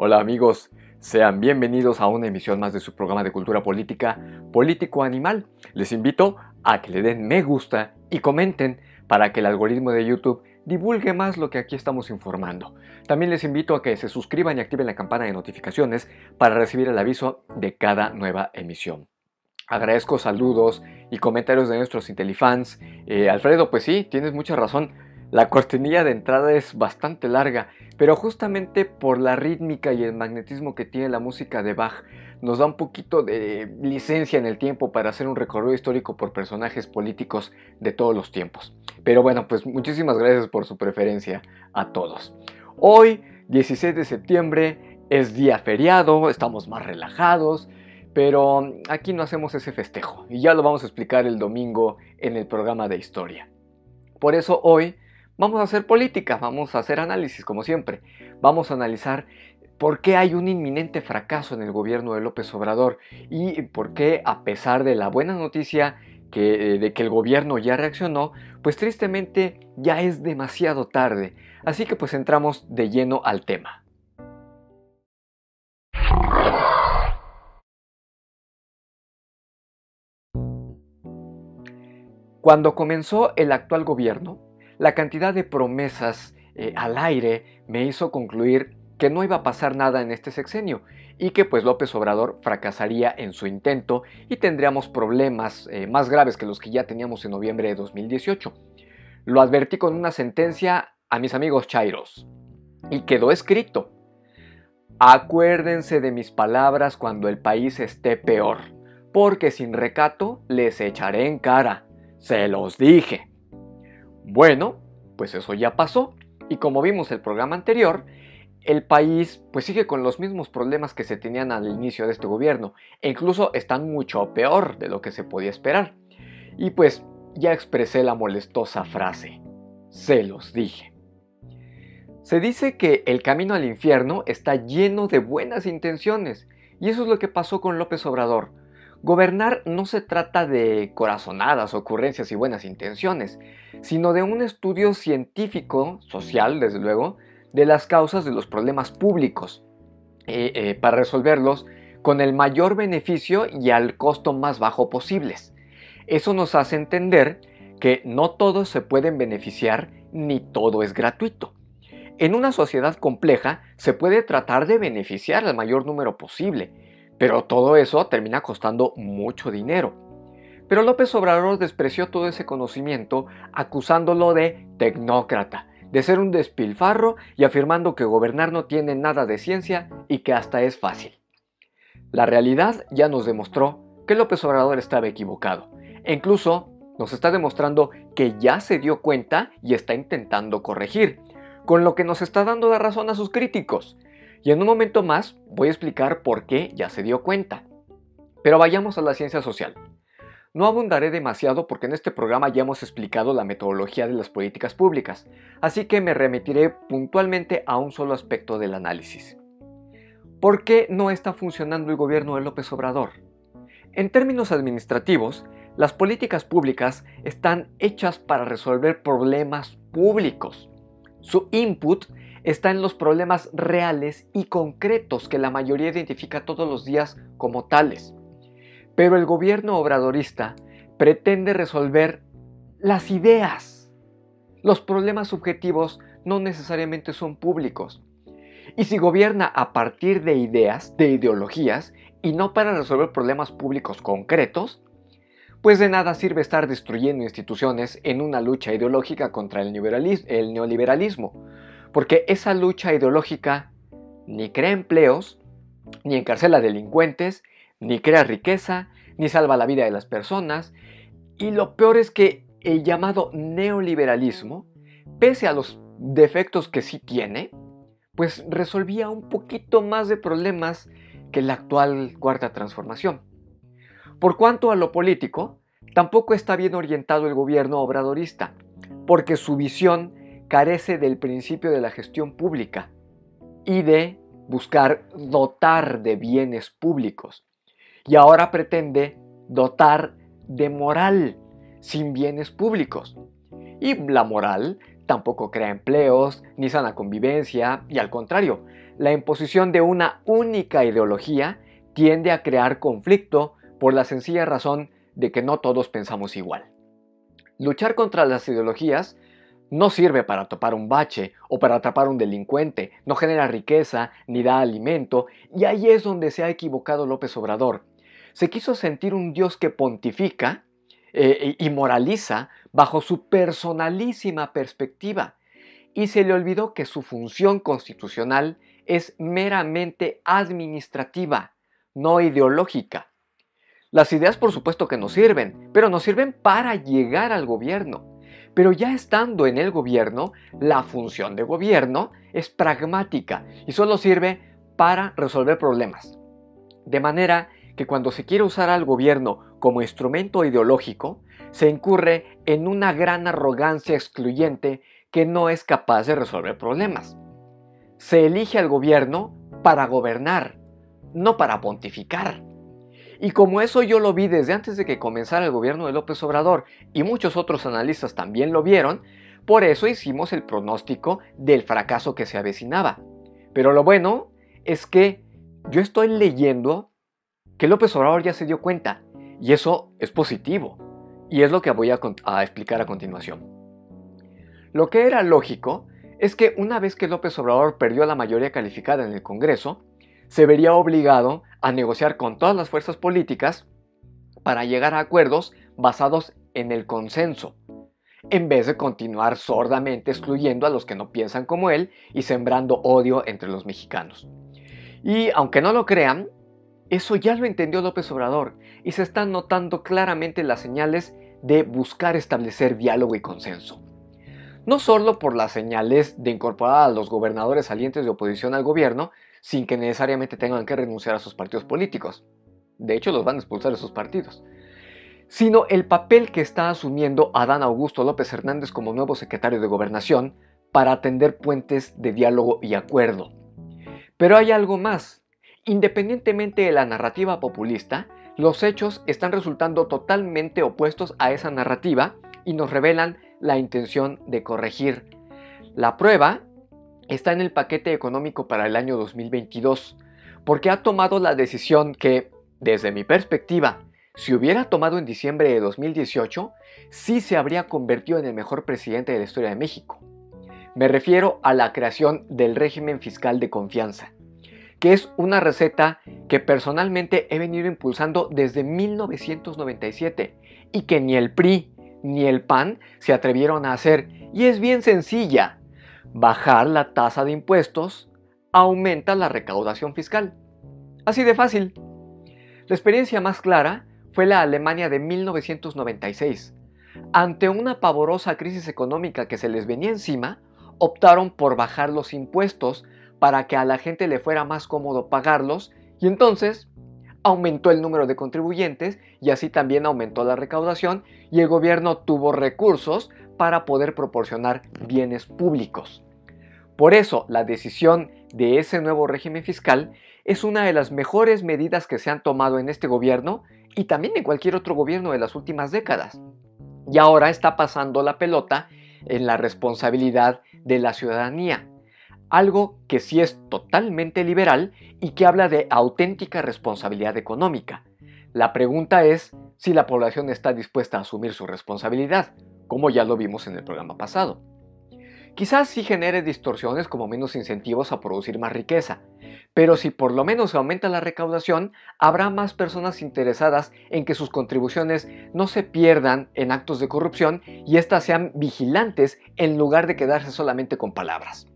Hola amigos, sean bienvenidos a una emisión más de su programa de cultura política, Político Animal. Les invito a que le den me gusta y comenten para que el algoritmo de YouTube divulgue más lo que aquí estamos informando. También les invito a que se suscriban y activen la campana de notificaciones para recibir el aviso de cada nueva emisión. Agradezco saludos y comentarios de nuestros Intelifans. Alfredo, pues sí, tienes mucha razón. La cortinilla de entrada es bastante larga, pero justamente por la rítmica y el magnetismo que tiene la música de Bach, nos da un poquito de licencia en el tiempo para hacer un recorrido histórico por personajes políticos de todos los tiempos. Pero bueno, pues muchísimas gracias por su preferencia a todos. Hoy, 16 de septiembre, es día feriado, estamos más relajados, pero aquí no hacemos ese festejo y ya lo vamos a explicar el domingo en el programa de historia. Por eso hoy vamos a hacer política, vamos a hacer análisis como siempre. Vamos a analizar por qué hay un inminente fracaso en el gobierno de López Obrador y por qué, a pesar de la buena noticia de que el gobierno ya reaccionó, pues tristemente ya es demasiado tarde. Así que pues entramos de lleno al tema. Cuando comenzó el actual gobierno, la cantidad de promesas al aire me hizo concluir que no iba a pasar nada en este sexenio y que pues López Obrador fracasaría en su intento y tendríamos problemas más graves que los que ya teníamos en noviembre de 2018. Lo advertí con una sentencia a mis amigos chairos y quedó escrito: acuérdense de mis palabras cuando el país esté peor, porque sin recato les echaré en cara. Se los dije. Bueno, pues eso ya pasó, y como vimos el programa anterior, el país pues sigue con los mismos problemas que se tenían al inicio de este gobierno, e incluso están mucho peor de lo que se podía esperar. Y pues ya expresé la molestosa frase: se los dije. Se dice que el camino al infierno está lleno de buenas intenciones, y eso es lo que pasó con López Obrador. Gobernar no se trata de corazonadas, ocurrencias y buenas intenciones, sino de un estudio científico, social desde luego, de las causas de los problemas públicos, para resolverlos con el mayor beneficio y al costo más bajo posibles. Eso nos hace entender que no todos se pueden beneficiar ni todo es gratuito. En una sociedad compleja se puede tratar de beneficiar al mayor número posible, pero todo eso termina costando mucho dinero. Pero López Obrador despreció todo ese conocimiento acusándolo de tecnócrata, de ser un despilfarro y afirmando que gobernar no tiene nada de ciencia y que hasta es fácil. La realidad ya nos demostró que López Obrador estaba equivocado e incluso nos está demostrando que ya se dio cuenta y está intentando corregir, con lo que nos está dando la razón a sus críticos. Y en un momento más voy a explicar por qué ya se dio cuenta. Pero vayamos a la ciencia social. No abundaré demasiado porque en este programa ya hemos explicado la metodología de las políticas públicas, así que me remitiré puntualmente a un solo aspecto del análisis. ¿Por qué no está funcionando el gobierno de López Obrador? En términos administrativos, las políticas públicas están hechas para resolver problemas públicos. Su input está en los problemas reales y concretos que la mayoría identifica todos los días como tales. Pero el gobierno obradorista pretende resolver las ideas. Los problemas subjetivos no necesariamente son públicos. Y si gobierna a partir de ideas, de ideologías, y no para resolver problemas públicos concretos, pues de nada sirve estar destruyendo instituciones en una lucha ideológica contra el neoliberalismo, porque esa lucha ideológica ni crea empleos, ni encarcela delincuentes, ni crea riqueza, ni salva la vida de las personas, y lo peor es que el llamado neoliberalismo, pese a los defectos que sí tiene, pues resolvía un poquito más de problemas que la actual cuarta transformación. Por cuanto a lo político, tampoco está bien orientado el gobierno obradorista, porque su visión carece del principio de la gestión pública y de buscar dotar de bienes públicos. Y ahora pretende dotar de moral sin bienes públicos. Y la moral tampoco crea empleos, ni sana convivencia, y al contrario, la imposición de una única ideología tiende a crear conflicto por la sencilla razón de que no todos pensamos igual. Luchar contra las ideologías no sirve para topar un bache o para atrapar a un delincuente, no genera riqueza ni da alimento, y ahí es donde se ha equivocado López Obrador. Se quiso sentir un Dios que pontifica y moraliza bajo su personalísima perspectiva, y se le olvidó que su función constitucional es meramente administrativa, no ideológica. Las ideas por supuesto que nos sirven, pero nos sirven para llegar al gobierno. Pero ya estando en el gobierno, la función de gobierno es pragmática y solo sirve para resolver problemas. De manera que cuando se quiere usar al gobierno como instrumento ideológico, se incurre en una gran arrogancia excluyente que no es capaz de resolver problemas. Se elige al gobierno para gobernar, no para pontificar. Y como eso yo lo vi desde antes de que comenzara el gobierno de López Obrador, y muchos otros analistas también lo vieron, por eso hicimos el pronóstico del fracaso que se avecinaba. Pero lo bueno es que yo estoy leyendo que López Obrador ya se dio cuenta, y eso es positivo, y es lo que voy a explicar a continuación. Lo que era lógico es que una vez que López Obrador perdió la mayoría calificada en el Congreso, se vería obligado a negociar con todas las fuerzas políticas para llegar a acuerdos basados en el consenso, en vez de continuar sordamente excluyendo a los que no piensan como él y sembrando odio entre los mexicanos. Y aunque no lo crean, eso ya lo entendió López Obrador y se están notando claramente las señales de buscar establecer diálogo y consenso. No solo por las señales de incorporar a los gobernadores salientes de oposición al gobierno sin que necesariamente tengan que renunciar a sus partidos políticos. De hecho, los van a expulsar de sus partidos. Sino el papel que está asumiendo Adán Augusto López Hernández como nuevo secretario de Gobernación para atender puentes de diálogo y acuerdo. Pero hay algo más. Independientemente de la narrativa populista, los hechos están resultando totalmente opuestos a esa narrativa y nos revelan la intención de corregir. La prueba está en el paquete económico para el año 2022, porque ha tomado la decisión que, desde mi perspectiva, si hubiera tomado en diciembre de 2018, sí se habría convertido en el mejor presidente de la historia de México. Me refiero a la creación del régimen fiscal de confianza, que es una receta que personalmente he venido impulsando desde 1997 y que ni el PRI ni el PAN se atrevieron a hacer, y es bien sencilla. Bajar la tasa de impuestos aumenta la recaudación fiscal. Así de fácil. La experiencia más clara fue la Alemania de 1996. Ante una pavorosa crisis económica que se les venía encima, optaron por bajar los impuestos para que a la gente le fuera más cómodo pagarlos, y entonces aumentó el número de contribuyentes y así también aumentó la recaudación y el gobierno tuvo recursos para poder proporcionar bienes públicos. Por eso, la decisión de ese nuevo régimen fiscal es una de las mejores medidas que se han tomado en este gobierno y también en cualquier otro gobierno de las últimas décadas. Y ahora está pasando la pelota en la responsabilidad de la ciudadanía. Algo que sí es totalmente liberal y que habla de auténtica responsabilidad económica. La pregunta es si la población está dispuesta a asumir su responsabilidad, como ya lo vimos en el programa pasado. Quizás sí genere distorsiones como menos incentivos a producir más riqueza, pero si por lo menos aumenta la recaudación, habrá más personas interesadas en que sus contribuciones no se pierdan en actos de corrupción y éstas sean vigilantes en lugar de quedarse solamente con palabras.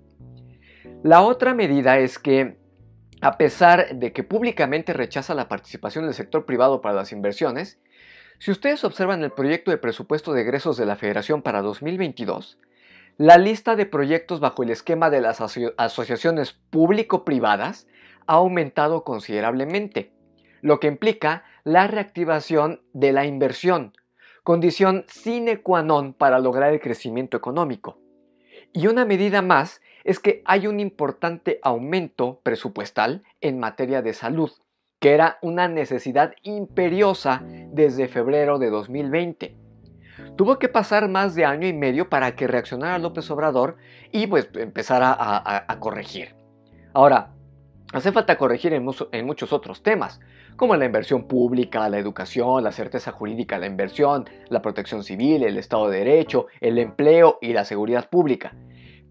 La otra medida es que, a pesar de que públicamente rechaza la participación del sector privado para las inversiones, si ustedes observan el proyecto de presupuesto de egresos de la Federación para 2022, la lista de proyectos bajo el esquema de las asociaciones público-privadas ha aumentado considerablemente, lo que implica la reactivación de la inversión, condición sine qua non para lograr el crecimiento económico. Y una medida más es que hay un importante aumento presupuestal en materia de salud, que era una necesidad imperiosa desde febrero de 2020. tuvo que pasar más de año y medio para que reaccionara López Obrador y pues empezara a corregir. Ahora, hace falta corregir en muchos otros temas, como la inversión pública, la educación, la certeza jurídica de la inversión, la protección civil, el Estado de Derecho, el empleo y la seguridad pública.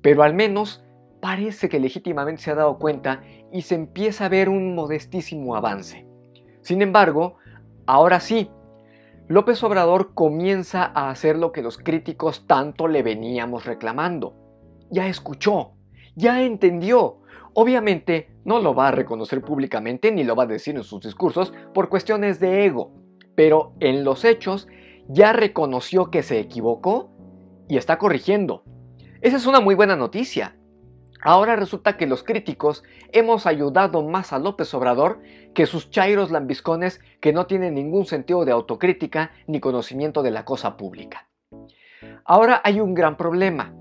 Pero al menos parece que legítimamente se ha dado cuenta y se empieza a ver un modestísimo avance. Sin embargo, ahora sí, López Obrador comienza a hacer lo que los críticos tanto le veníamos reclamando. Ya escuchó, ya entendió. Obviamente no lo va a reconocer públicamente ni lo va a decir en sus discursos por cuestiones de ego, pero en los hechos ya reconoció que se equivocó y está corrigiendo. Esa es una muy buena noticia. Ahora resulta que los críticos hemos ayudado más a López Obrador que sus chairos lambiscones que no tienen ningún sentido de autocrítica ni conocimiento de la cosa pública. Ahora hay un gran problema.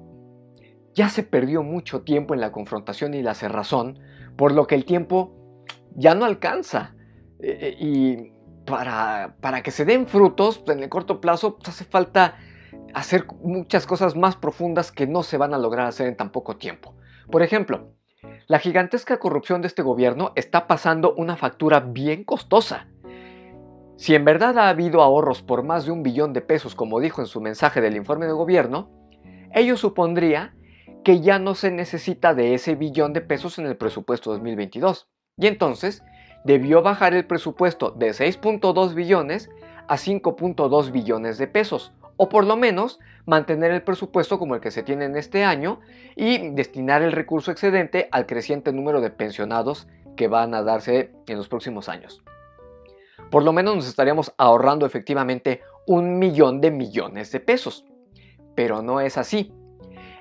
Ya se perdió mucho tiempo en la confrontación y la cerrazón, por lo que el tiempo ya no alcanza. Y para que se den frutos en el corto plazo, pues hace falta hacer muchas cosas más profundas que no se van a lograr hacer en tan poco tiempo. Por ejemplo, la gigantesca corrupción de este gobierno está pasando una factura bien costosa. Si en verdad ha habido ahorros por más de 1 billón de pesos, como dijo en su mensaje del informe de gobierno, ello supondría que ya no se necesita de ese billón de pesos en el presupuesto 2022. Y entonces debió bajar el presupuesto de 6.2 billones a 5.2 billones de pesos, o por lo menos mantener el presupuesto como el que se tiene en este año y destinar el recurso excedente al creciente número de pensionados que van a darse en los próximos años. Por lo menos nos estaríamos ahorrando efectivamente 1 millón de millones de pesos. Pero no es así.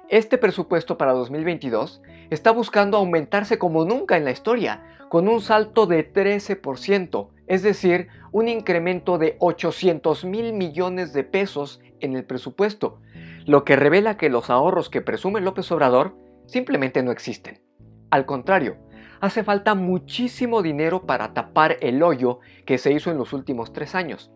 Este presupuesto para 2022 está buscando aumentarse como nunca en la historia, con un salto de 13%, es decir, un incremento de 800,000 millones de pesos en el presupuesto, lo que revela que los ahorros que presume López Obrador simplemente no existen. Al contrario, hace falta muchísimo dinero para tapar el hoyo que se hizo en los últimos 3 años.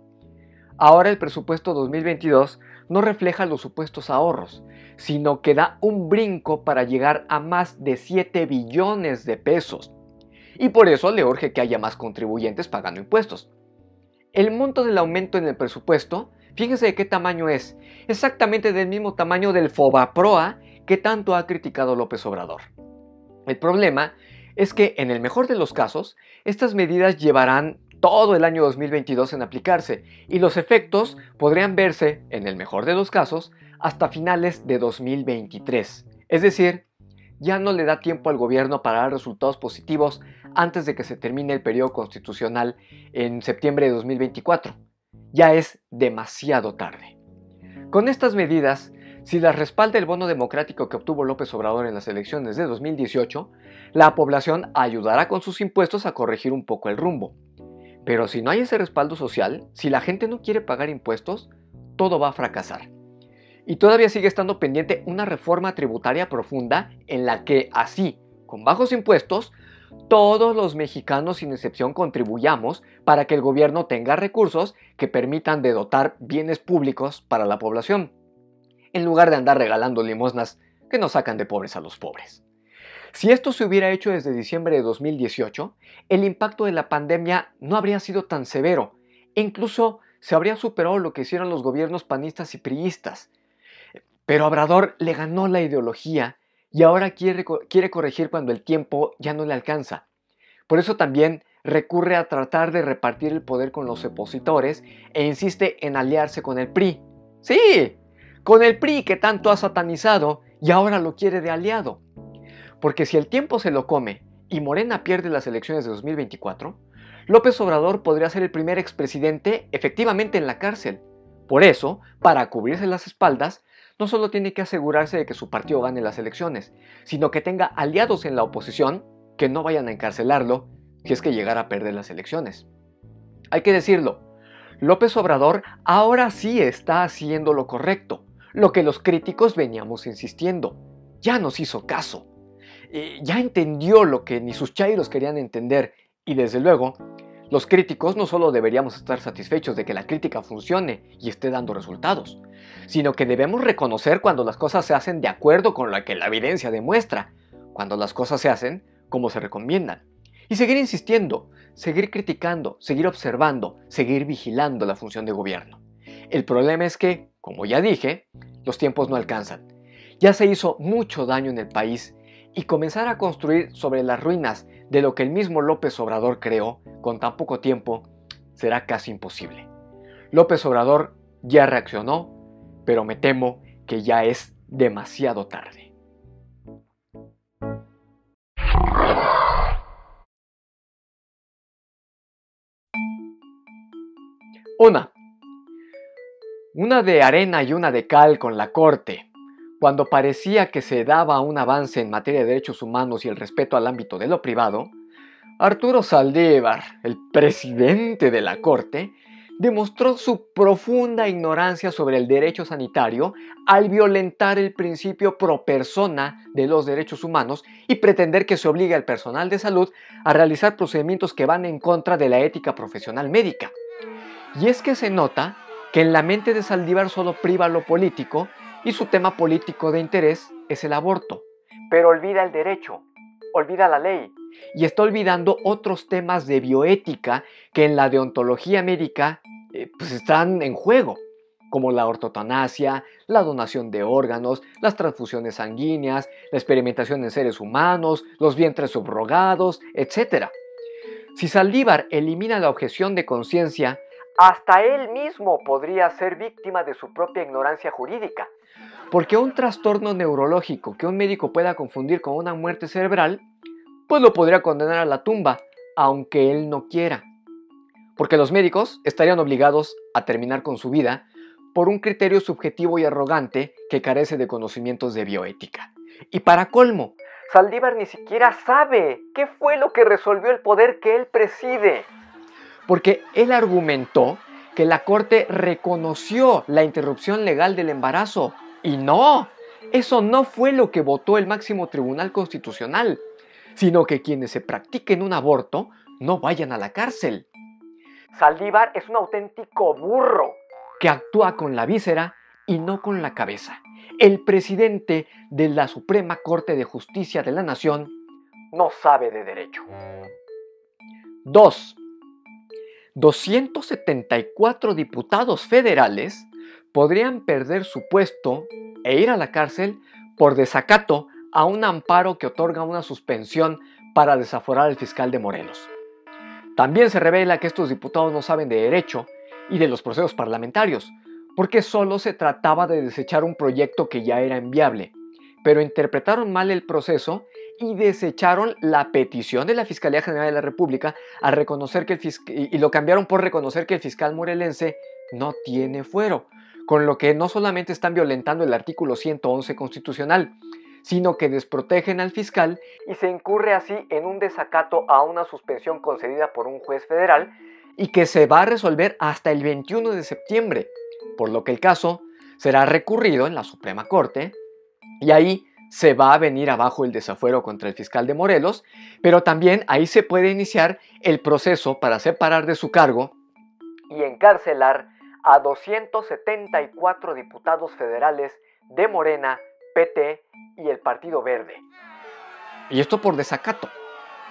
Ahora el presupuesto 2022 no refleja los supuestos ahorros, sino que da un brinco para llegar a más de 7 billones de pesos. Y por eso le urge que haya más contribuyentes pagando impuestos. El monto del aumento en el presupuesto, fíjense de qué tamaño es, exactamente del mismo tamaño del Fobaproa que tanto ha criticado López Obrador. El problema es que en el mejor de los casos, estas medidas llevarán todo el año 2022 en aplicarse y los efectos podrían verse, en el mejor de los casos, hasta finales de 2023. Es decir, ya no le da tiempo al gobierno para dar resultados positivos antes de que se termine el periodo constitucional en septiembre de 2024. Ya es demasiado tarde. Con estas medidas, si las respalda el bono democrático que obtuvo López Obrador en las elecciones de 2018, la población ayudará con sus impuestos a corregir un poco el rumbo. Pero si no hay ese respaldo social, si la gente no quiere pagar impuestos, todo va a fracasar. Y todavía sigue estando pendiente una reforma tributaria profunda en la que así, con bajos impuestos, todos los mexicanos sin excepción contribuyamos para que el gobierno tenga recursos que permitan de dotar bienes públicos para la población, en lugar de andar regalando limosnas que nos sacan de pobres a los pobres. Si esto se hubiera hecho desde diciembre de 2018, el impacto de la pandemia no habría sido tan severo e incluso se habría superado lo que hicieron los gobiernos panistas y priistas. Pero a Obrador le ganó la ideología y ahora quiere corregir cuando el tiempo ya no le alcanza. Por eso también recurre a tratar de repartir el poder con los opositores e insiste en aliarse con el PRI. ¡Sí! Con el PRI que tanto ha satanizado y ahora lo quiere de aliado. Porque si el tiempo se lo come y Morena pierde las elecciones de 2024, López Obrador podría ser el primer expresidente efectivamente en la cárcel. Por eso, para cubrirse las espaldas, no solo tiene que asegurarse de que su partido gane las elecciones, sino que tenga aliados en la oposición que no vayan a encarcelarlo si es que llegara a perder las elecciones. Hay que decirlo, López Obrador ahora sí está haciendo lo correcto, lo que los críticos veníamos insistiendo. Ya nos hizo caso. Ya entendió lo que ni sus chairos querían entender y desde luego Los críticos no solo deberíamos estar satisfechos de que la crítica funcione y esté dando resultados, sino que debemos reconocer cuando las cosas se hacen de acuerdo con lo que la evidencia demuestra, cuando las cosas se hacen como se recomiendan. Y seguir insistiendo, seguir criticando, seguir observando, seguir vigilando la función de gobierno. El problema es que, como ya dije, los tiempos no alcanzan. Ya se hizo mucho daño en el país y comenzar a construir sobre las ruinas de lo que el mismo López Obrador creó con tan poco tiempo será casi imposible. López Obrador ya reaccionó, pero me temo que ya es demasiado tarde. Una de arena y una de cal con la Corte. Cuando parecía que se daba un avance en materia de derechos humanos y el respeto al ámbito de lo privado, Arturo Saldívar, el presidente de la Corte, demostró su profunda ignorancia sobre el derecho sanitario al violentar el principio pro persona de los derechos humanos y pretender que se obligue al personal de salud a realizar procedimientos que van en contra de la ética profesional médica. Y es que se nota que en la mente de Saldívar solo priva lo político y su tema político de interés es el aborto. Pero olvida el derecho, olvida la ley y está olvidando otros temas de bioética que en la deontología médica pues están en juego, como la ortotanasia, la donación de órganos, las transfusiones sanguíneas, la experimentación en seres humanos, los vientres subrogados, etc. Si Saldívar elimina la objeción de conciencia, hasta él mismo podría ser víctima de su propia ignorancia jurídica. Porque un trastorno neurológico que un médico pueda confundir con una muerte cerebral, pues lo podría condenar a la tumba, aunque él no quiera. Porque los médicos estarían obligados a terminar con su vida por un criterio subjetivo y arrogante que carece de conocimientos de bioética. Y para colmo, Saldívar ni siquiera sabe qué fue lo que resolvió el poder que él preside. Porque él argumentó que la Corte reconoció la interrupción legal del embarazo. Y no, eso no fue lo que votó el máximo tribunal constitucional, sino que quienes se practiquen un aborto no vayan a la cárcel. Saldívar es un auténtico burro que actúa con la víscera y no con la cabeza. El presidente de la Suprema Corte de Justicia de la Nación no sabe de derecho. 2. 274 diputados federales podrían perder su puesto e ir a la cárcel por desacato a un amparo que otorga una suspensión para desaforar al fiscal de Morelos. También se revela que estos diputados no saben de derecho y de los procesos parlamentarios, porque solo se trataba de desechar un proyecto que ya era inviable, pero interpretaron mal el proceso y desecharon la petición de la Fiscalía General de la República a reconocer que y lo cambiaron por reconocer que el fiscal morelense no tiene fuero, con lo que no solamente están violentando el artículo 111 constitucional, sino que desprotegen al fiscal y se incurre así en un desacato a una suspensión concedida por un juez federal y que se va a resolver hasta el 21 de septiembre, por lo que el caso será recurrido en la Suprema Corte y ahí se va a venir abajo el desafuero contra el fiscal de Morelos, pero también ahí se puede iniciar el proceso para separar de su cargo y encarcelar a 274 diputados federales de Morena, PT y el Partido Verde. Y esto por desacato.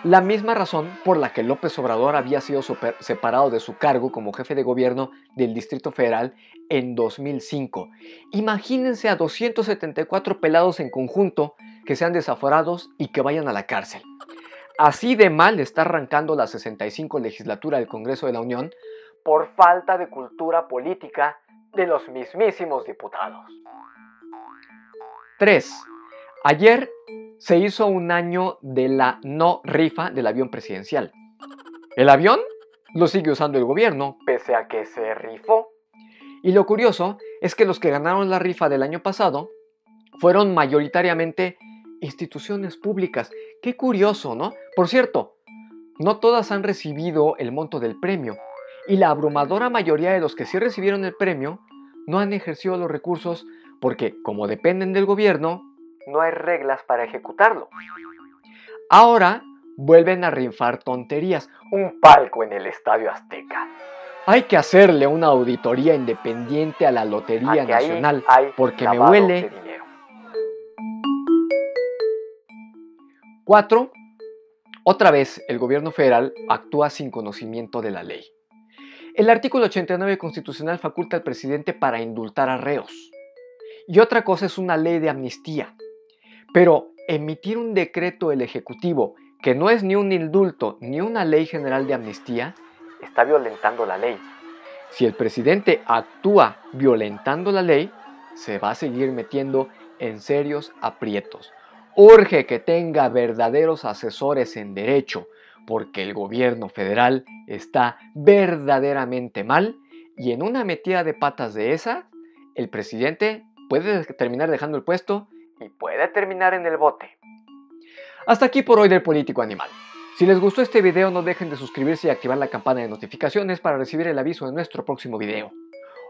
La misma razón por la que López Obrador había sido separado de su cargo como jefe de gobierno del Distrito Federal en 2005. Imagínense a 274 pelados en conjunto que sean desaforados y que vayan a la cárcel. Así de mal está arrancando la 65 legislatura del Congreso de la Unión por falta de cultura política de los mismísimos diputados. 3. Ayer se hizo un año de la no rifa del avión presidencial. El avión lo sigue usando el gobierno, pese a que se rifó. Y lo curioso es que los que ganaron la rifa del año pasado fueron mayoritariamente instituciones públicas. Qué curioso, ¿no? Por cierto, no todas han recibido el monto del premio. Y la abrumadora mayoría de los que sí recibieron el premio no han ejercido los recursos porque, como dependen del gobierno, no hay reglas para ejecutarlo. Ahora vuelven a rifar tonterías. Un palco en el Estadio Azteca. Hay que hacerle una auditoría independiente a la Lotería Nacional porque me huele. 4. Otra vez el gobierno federal actúa sin conocimiento de la ley. El artículo 89 constitucional faculta al presidente para indultar a reos. Y otra cosa es una ley de amnistía. Pero emitir un decreto del Ejecutivo que no es ni un indulto ni una ley general de amnistía, está violentando la ley. Si el presidente actúa violentando la ley, se va a seguir metiendo en serios aprietos. Urge que tenga verdaderos asesores en derecho, porque el gobierno federal está verdaderamente mal y en una metida de patas de esa, el presidente puede terminar dejando el puesto y puede terminar en el bote. Hasta aquí por hoy del Político Animal. Si les gustó este video, no dejen de suscribirse y activar la campana de notificaciones para recibir el aviso de nuestro próximo video.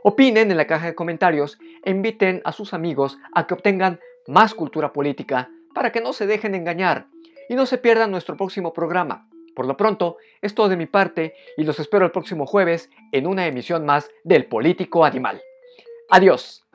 Opinen en la caja de comentarios e inviten a sus amigos a que obtengan más cultura política para que no se dejen engañar y no se pierdan nuestro próximo programa. Por lo pronto, es todo de mi parte y los espero el próximo jueves en una emisión más del Político Animal. Adiós.